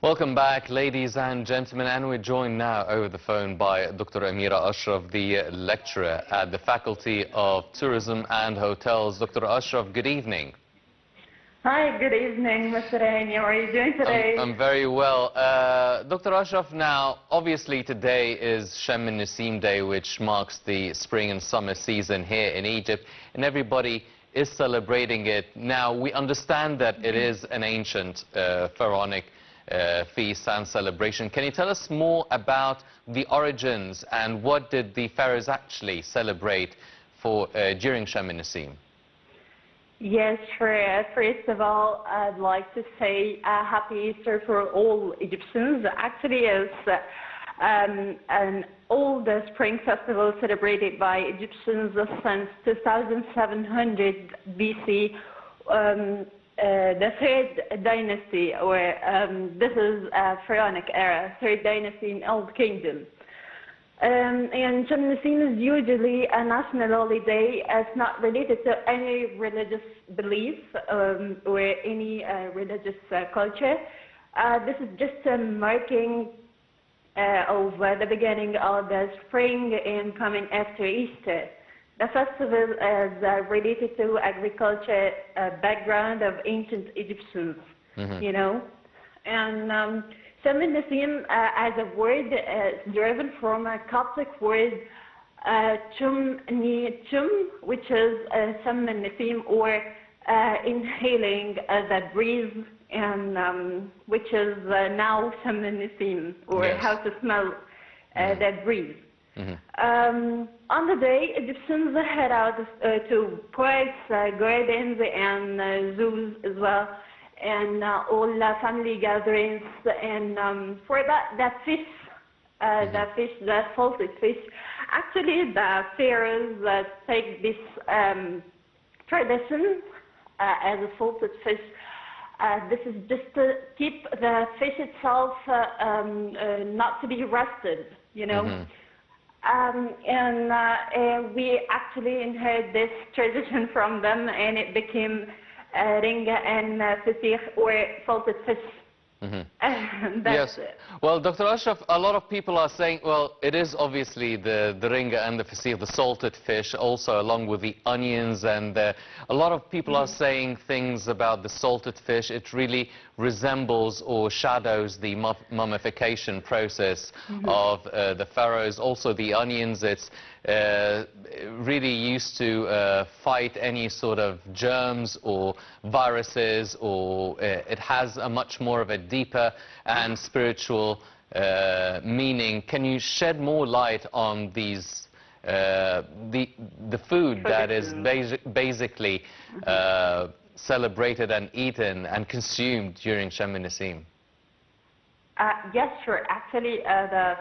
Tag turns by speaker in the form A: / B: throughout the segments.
A: Welcome back, ladies and gentlemen, and we're joined now over the phone by Dr. Amira Ashraf, the lecturer at the Faculty of Tourism and Hotels. Dr. Ashraf, good evening.
B: Hi, good evening, Mr. Aini. How are you doing today?
A: I'm very well. Dr. Ashraf, now, obviously today is Shem al-Nasim Day, which marks the spring and summer season here in Egypt, and everybody is celebrating it. Now, we understand that it is an ancient pharaonic feast and celebration. Can you tell us more about the origins and what did the pharaohs actually celebrate for during Shem al-Nasim?
B: Yes, sure. First of all, I'd like to say Happy Easter for all Egyptians. Actually, it's an old spring festival celebrated by Egyptians since 2700 BC. The third dynasty, or this is a pharaonic era, third dynasty in Old Kingdom. And Shem al-Nasim is usually a national holiday. It's not related to any religious belief or any religious culture. This is just a marking of the beginning of the spring and coming after Easter. The festival is related to agriculture background of ancient Egyptians, you know. And Shem al-Nasim as a word is derived from a Coptic word chum, which is Shem al-Nasim, or inhaling the breeze, and which is now Shem al-Nasim, or
A: Yes.
B: how to smell that breeze. On the day, Egyptians head out to parks, gardens, and zoos as well, and all family gatherings. And for that, the salted fish. Actually, the pharaohs take this tradition as a salted fish. This is just to keep the fish itself not to be roasted, you know. And we actually inherited this tradition from them, and it became ringa and fasih, or salted fish.
A: Yes. Well, Dr. Ashraf, a lot of people are saying, well, it is obviously the ringa and the fasih, the salted fish, also along with the onions, and a lot of people are saying things about the salted fish. It really resembles or shadows the mummification process of the pharaohs. Also the onions, it's really used to fight any sort of germs or viruses, or it has a much more of a deeper and spiritual meaning. Can you shed more light on these the food that is basically celebrated and eaten and consumed during Shem al-Nasim?
B: Yes, sure. Actually, the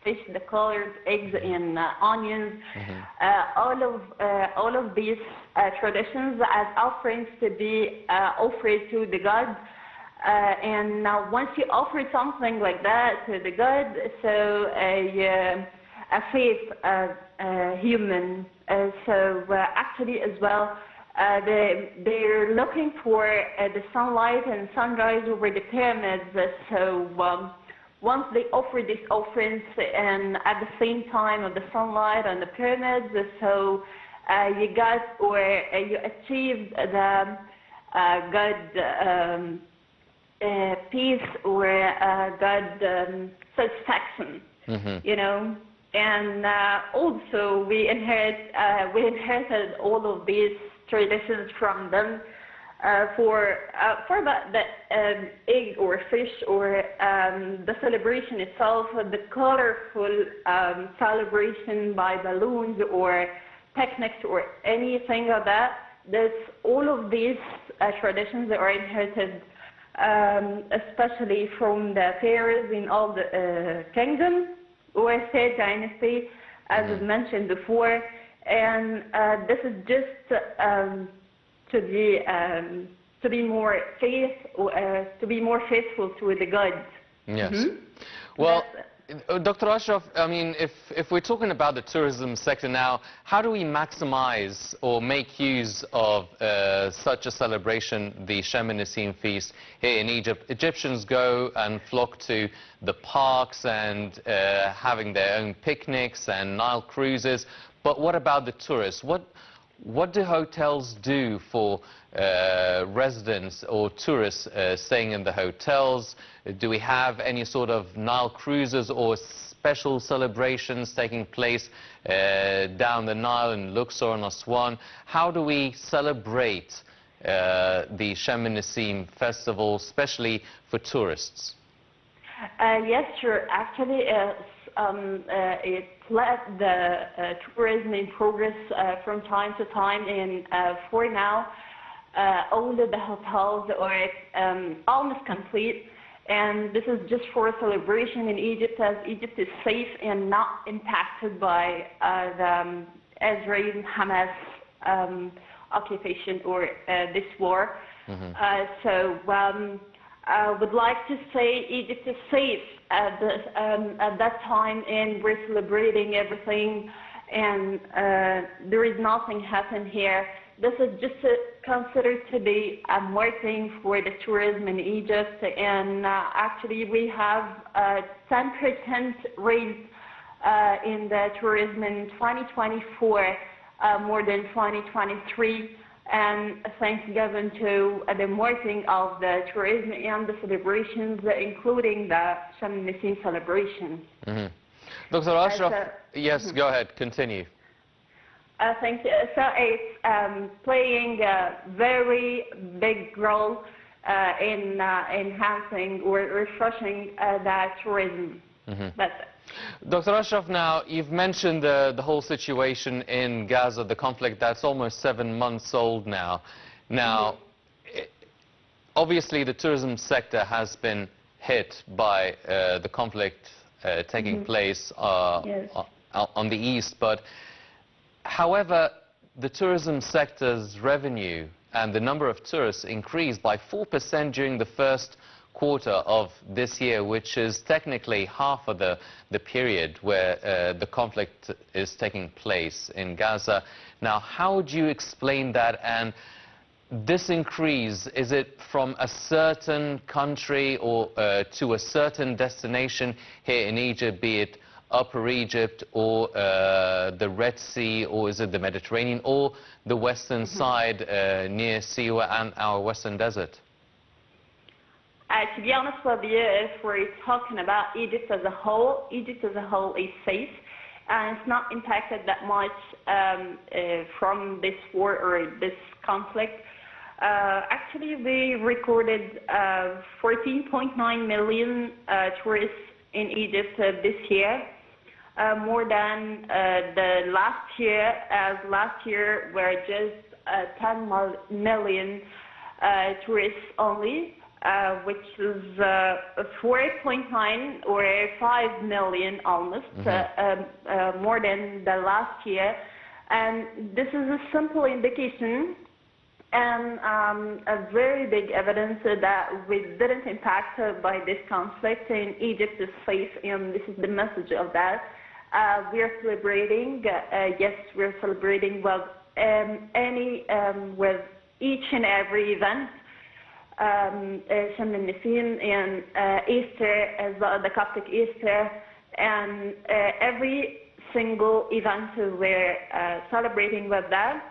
B: fish, the colored eggs, and onions, all of these traditions as offerings to be offered to the gods. And now, once you offer something like that to the god, so a faith human. So actually, as well, they're looking for the sunlight and sunrise over the pyramids. So once they offer these offerings, and at the same time of the sunlight on the pyramids, so you got, or you achieved the God peace, or God satisfaction, you know. And also we inherited all of these traditions from them for the egg or fish, or the celebration itself, the colorful celebration by balloons or picnics or anything of that. All of these traditions are inherited, especially from the pharaohs in all the kingdom, or third dynasty, as was mentioned before. And this is just to be more faithful to the gods.
A: Yes. Well, Dr. Ashraf, I mean, if we're talking about the tourism sector now, how do we maximize or make use of such a celebration, the Shem el-Nessim feast here in Egypt? Egyptians go and flock to the parks and having their own picnics and Nile cruises. But what about the tourists? What do hotels do for residents or tourists staying in the hotels? Do we have any sort of Nile cruises or special celebrations taking place down the Nile in Luxor and Aswan? How do we celebrate the Shem el-Nessim festival, especially for tourists?
B: Yes, sure. Actually, it led the tourism in progress from time to time, and for now, all of the hotels are almost complete. And this is just for a celebration in Egypt, as Egypt is safe and not impacted by the Israel-Hamas occupation or this war. I would like to say Egypt is safe at that time, and we're celebrating everything, and there is nothing happened here. This is just considered to be a marketing for the tourism in Egypt, and actually we have a 10% raise in the tourism in 2024, more than 2023. And thanks given to the marketing of the tourism and the celebrations, including the Shem el-Nessim celebration.
A: Dr. Ashraf, yes, go ahead, continue.
B: Thank you. So it's playing a very big role in enhancing or refreshing the tourism. That's it.
A: Dr. Ashraf, now you've mentioned the whole situation in Gaza, the conflict that's almost 7 months old now. Now, obviously the tourism sector has been hit by the conflict taking place on the east, but however, the tourism sector's revenue and the number of tourists increased by 4% during the first quarter of this year, which is technically half of the period where the conflict is taking place in Gaza. Now, how would you explain that? And this increase, is it from a certain country or to a certain destination here in Egypt, be it Upper Egypt or the Red Sea, or is it the Mediterranean or the western side near Siwa and our western desert?
B: To be honest with you, if we're talking about Egypt as a whole is safe, and it's not impacted that much from this war or this conflict. Actually, we recorded 14.9 million tourists in Egypt this year, more than the last year, as last year were just 10 million tourists only. Which is 4.9 or 5 million almost, more than the last year. And this is a simple indication and a very big evidence that we didn't impact by this conflict, and Egypt is safe, and this is the message of that. We are celebrating, yes, we're celebrating with with each and every event. Shem el-Nessim and Easter, as well, the Coptic Easter, and every single event we're celebrating with that.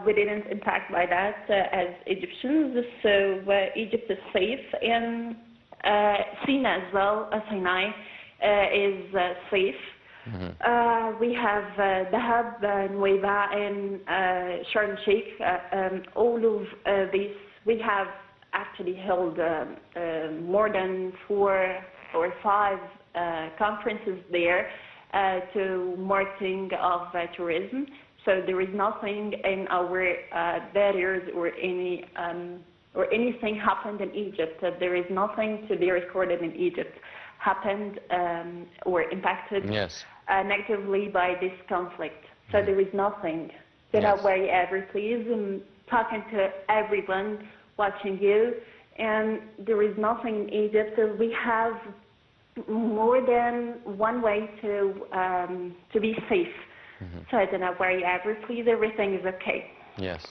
B: We didn't impact by that as Egyptians, so Egypt is safe, and Sinai as well, Sinai is safe. We have Dahab, Nuweiba, and Sharm el-Sheikh. All of these, we have actually held more than 4 or 5 conferences there to marketing of tourism. So there is nothing in our barriers or anything happened in Egypt. There is nothing to be recorded in Egypt happened or impacted negatively by this conflict. So there is nothing. Get away, please. I'm talking to everyone watching you, and there is nothing in Egypt. We have more than one way to be safe. So do not worry ever, please, everything is okay.
A: Yes.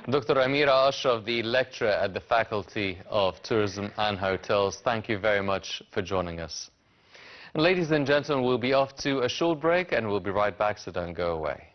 A: Dr. Amira Ashraf, the lecturer at the Faculty of Tourism and Hotels, thank you very much for joining us. And ladies and gentlemen, we'll be off to a short break and we'll be right back, so don't go away.